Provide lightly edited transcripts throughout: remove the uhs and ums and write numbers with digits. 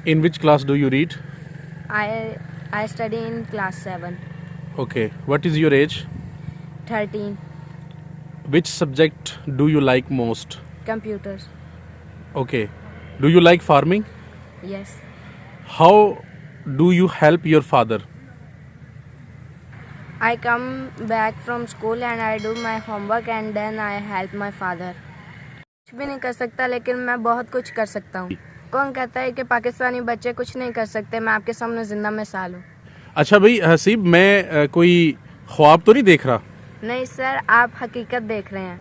In which class do you read? I study in class 7. Okay. What is your age? 13. Which subject do you like most? Computers. Okay. Do you like farming? Yes. How do you help your father? I come back from school and I do my homework and then I help my father. कुछ भी नहीं कर सकता लेकिन मैं बहुत कुछ कर सकता हूँ. कौन कहता है कि पाकिस्तानी बच्चे कुछ नहीं कर सकते? मैं आपके सामने जिंदा मिसाल हूँ. अच्छा भाई हसीब, मैं कोई ख्वाब तो नहीं देख रहा? नहीं सर, आप हकीकत देख रहे हैं.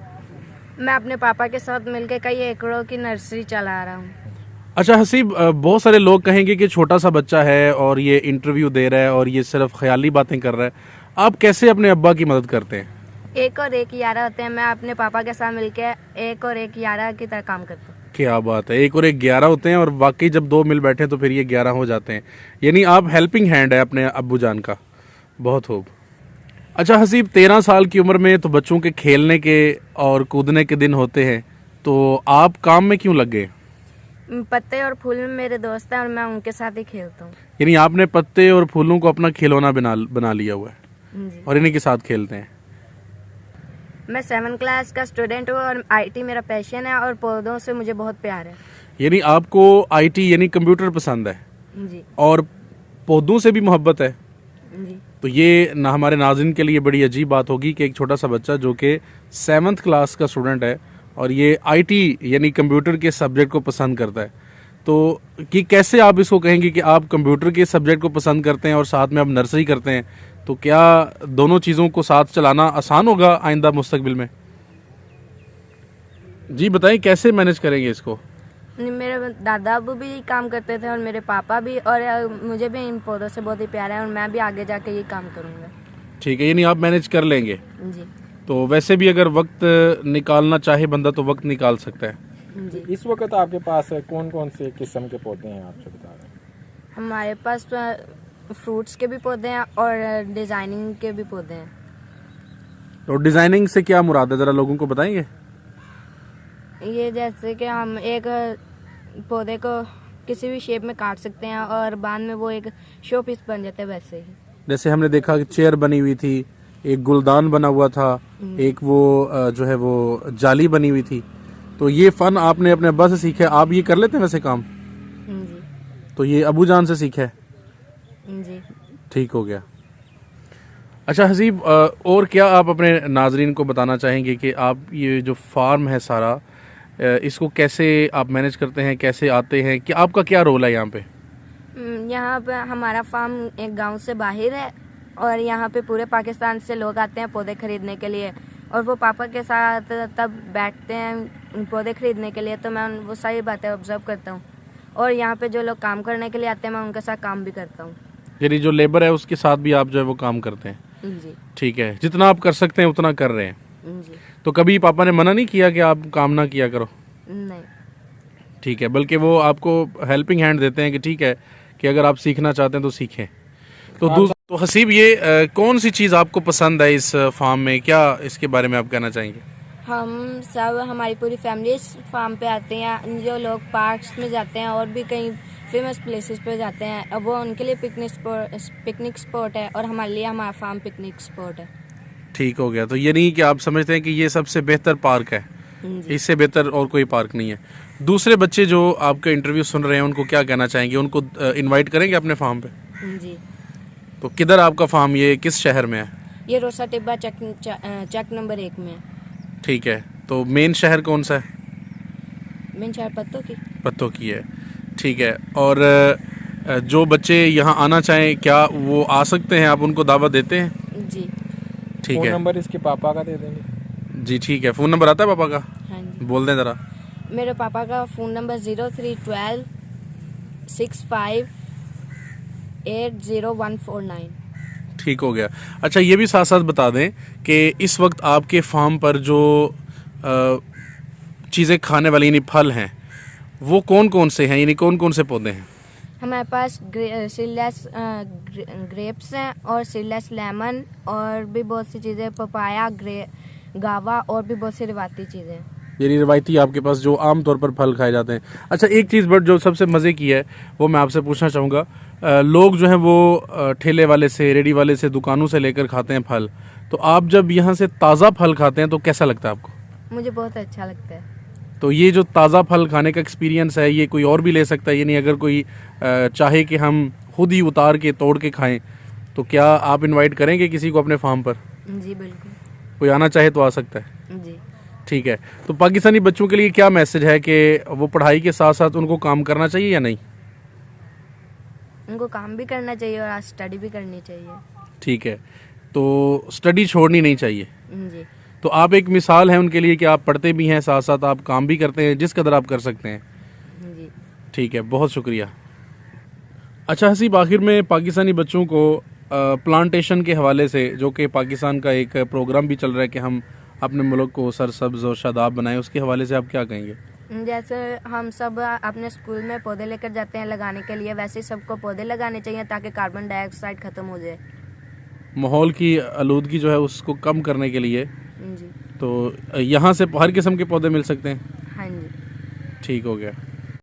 मैं अपने पापा के साथ मिलकर कई एकड़ों की नर्सरी चला रहा हूँ. अच्छा हसीब, बहुत सारे लोग कहेंगे कि छोटा सा बच्चा है और ये इंटरव्यू दे रहा है और ये सिर्फ ख्याली बातें कर रहा है. आप कैसे अपने अब्बा की मदद करते हैं? 1 और 1 11 होते हैं. मैं अपने पापा के साथ मिलकर 1 और 1 11 की तरह काम करता हूँ. क्या बात है, 1 और 1 11 होते हैं और वाकई जब 2 मिल बैठे तो फिर ये 11 हो जाते हैं. यानी आप हेल्पिंग हैंड है अपने अब्बू जान का. बहुत खूब. अच्छा हसीब, 13 साल की उम्र में तो बच्चों के खेलने के और कूदने के दिन होते हैं, तो आप काम में क्यों लग गए? पत्ते और फूल में मेरे दोस्त हैं और मैं उनके साथ ही खेलता हूँ. यानी आपने पत्ते और फूलों को अपना खिलौना बना लिया हुआ है जी. और इन्हीं के साथ खेलते हैं. मैं 7 क्लास का स्टूडेंट हूँ और आईटी मेरा पैशन है और पौधों से मुझे बहुत प्यार है. यानी आपको आईटी यानी कंप्यूटर पसंद है जी. और पौधों से भी मोहब्बत है. जी. तो ये ना हमारे नाज़रीन के लिए बड़ी अजीब बात होगी कि एक छोटा सा बच्चा जो कि 7th क्लास का स्टूडेंट है और ये आईटी यानी कंप्यूटर के सब्जेक्ट को पसंद करता है. तो कि कैसे आप इसको कहेंगे कि आप कंप्यूटर के सब्जेक्ट को पसंद करते हैं और साथ में आप नर्सरी करते हैं, तो क्या दोनों चीज़ों को साथ चलाना आसान होगा आइंदा मुस्तकबिल में? जी बताएं, कैसे मैनेज करेंगे इसको? मेरे दादा अबू भी काम करते थे और मेरे पापा भी, और मुझे भी इन पौधों से बहुत ही प्यार है और मैं भी आगे जाके ये काम करूँगा. ठीक है, यानी आप मैनेज कर लेंगे. जी. तो वैसे भी अगर वक्त निकालना चाहे बंदा तो वक्त निकाल सकता है. जी. इस वक्त आपके पास कौन कौन से किस्म के पौधे हैं आपसे बता रहे हैं? हमारे पास फ्रूट्स के भी पौधे हैं और डिज़ाइनिंग के भी पौधे हैं. तो डिज़ाइनिंग से क्या मुराद है, ज़रा लोगों को बताएंगे? ये जैसे कि हम एक पौधे को किसी भी शेप में काट सकते हैं और बाद में वो एक शो पीस बन जाता है. वैसे ही जैसे हमने देखा कि चेयर बनी हुई थी, एक गुलदान बना हुआ था, एक वो जो है वो जाली बनी हुई थी. तो ये फ़न आपने अपने अब्बा से सीखा है? आप ये कर लेते हैं वैसे काम? जी. तो ये अबू जान से सीखा है? जी. ठीक हो गया. अच्छा हसीब, और क्या आप अपने नाजरीन को बताना चाहेंगे कि आप ये जो फार्म है सारा, इसको कैसे आप मैनेज करते हैं, कैसे आते हैं, कि आपका क्या रोल है यहाँ पे? यहाँ पे हमारा फार्म एक गांव से बाहर है और यहाँ पे पूरे पाकिस्तान से लोग आते हैं पौधे खरीदने के लिए और वो पापा के साथ तब बैठते हैं पौधे खरीदने के लिए. तो मैं वो सारी बातें ऑब्जर्व करता हूँ और यहाँ पे जो लोग काम करने के लिए आते हैं मैं उनके साथ काम भी करता हूँ. यानी जो लेबर है उसके साथ भी आप जो है वो काम करते हैं? जी. ठीक है, जितना आप कर सकते हैं उतना कर रहे हैं. जी. तो कभी पापा ने मना नहीं किया कि आप काम ना किया करो? नहीं. ठीक है, बल्कि वो आपको हेल्पिंग हैंड देते हैं कि ठीक है कि अगर आप सीखना चाहते हैं तो सीखें. तो हसीब, ये कौन सी चीज़ आपको पसंद है इस फार्म में, क्या इसके बारे में आप कहना चाहेंगे? हम सब हमारी पूरी फैमिली इस फार्म पे आते हैं. जो लोग पार्क्स में जाते हैं और भी कई फेमस प्लेसेस पे जाते हैं, अब वो उनके लिए पिकनिक स्पॉट है और हमारे लिए हमारा फार्म पिकनिक स्पॉट है. ठीक हो गया. तो ये नहीं कि आप समझते हैं कि ये सबसे बेहतर पार्क है, जी. इससे बेहतर और कोई पार्क नहीं है. दूसरे बच्चे जो आपका इंटरव्यू सुन रहे हैं उनको क्या कहना चाहेंगे? उनको इनवाइट करेंगे अपने फार्म पे? जी. तो किधर आपका फार्म, ये किस शहर में है? ये रोसा टिब्बा चक नंबर 1 में है. ठीक है. तो मेन शहर कौन सा है? मेन शहर पत्तों की है. ठीक है. और जो बच्चे यहाँ आना चाहें क्या वो आ सकते हैं, आप उनको दावत देते हैं? जी. ठीक फ़ोन है नंबर इसके पापा का दे देंगे? जी. ठीक है, फ़ोन नंबर आता है पापा का? हाँ जी. बोल दें ज़रा. मेरे पापा का फ़ोन नंबर 0312 65 80149. ठीक हो गया. अच्छा, ये भी साथ साथ बता दें कि इस वक्त आपके फार्म पर जो चीज़ें खाने वाली यानी फल हैं वो कौन कौन से हैं, यानी कौन कौन से पौधे हैं? हमारे पास सीडलेस ग्रेप्स हैं और सीडलेस लेमन और भी बहुत सी चीज़ें, पपाया, गावा और भी बहुत सी रिवायती चीज़ें हैं. यानी रिवायती आपके पास जो आम तौर पर फल खाए जाते हैं। अच्छा, एक चीज़ बट जो सबसे मज़े की है वो मैं आपसे पूछना चाहूँगा, लोग जो हैं वो ठेले वाले से, रेडी वाले से, दुकानों से लेकर खाते हैं फल, तो आप जब यहाँ से ताज़ा फल खाते हैं तो कैसा लगता है आपको? मुझे बहुत अच्छा लगता है। तो ये जो ताज़ा फल खाने का एक्सपीरियंस है ये कोई और भी ले सकता है, यानी अगर कोई चाहे कि हम खुद ही उतार के तोड़ के खाएं, तो क्या आप इनवाइट करेंगे किसी को अपने फार्म पर? जी बिल्कुल। कोई आना चाहे तो आ सकता है। जी। ठीक है, तो पाकिस्तानी बच्चों के लिए क्या मैसेज है कि वो पढ़ाई के साथ साथ उनको काम करना चाहिए या नहीं? उनको काम भी करना चाहिए और आज स्टडी भी करनी चाहिए। ठीक है, तो स्टडी छोड़नी नहीं चाहिए। जी। तो आप एक मिसाल हैं उनके लिए कि आप पढ़ते भी हैं, साथ साथ आप काम भी करते हैं, जिस कदर आप कर सकते हैं। जी। ठीक है, बहुत शुक्रिया। अच्छा हसीब, आखिर में पाकिस्तानी बच्चों को प्लांटेशन के हवाले से, जो कि पाकिस्तान का एक प्रोग्राम भी चल रहा है कि हम अपने मुल्क को सरसब्ज और शादाब बनाएं, उसके हवाले से आप क्या कहेंगे? जैसे हम सब अपने स्कूल में पौधे लेकर जाते हैं लगाने के लिए, वैसे ही सबको पौधे लगाने चाहिए ताकि कार्बन डाइऑक्साइड ख़त्म हो जाए। माहौल की आलूदगी जो है उसको कम करने के लिए। जी। तो यहाँ से हर किस्म के पौधे मिल सकते हैं? हाँ जी। ठीक हो गया।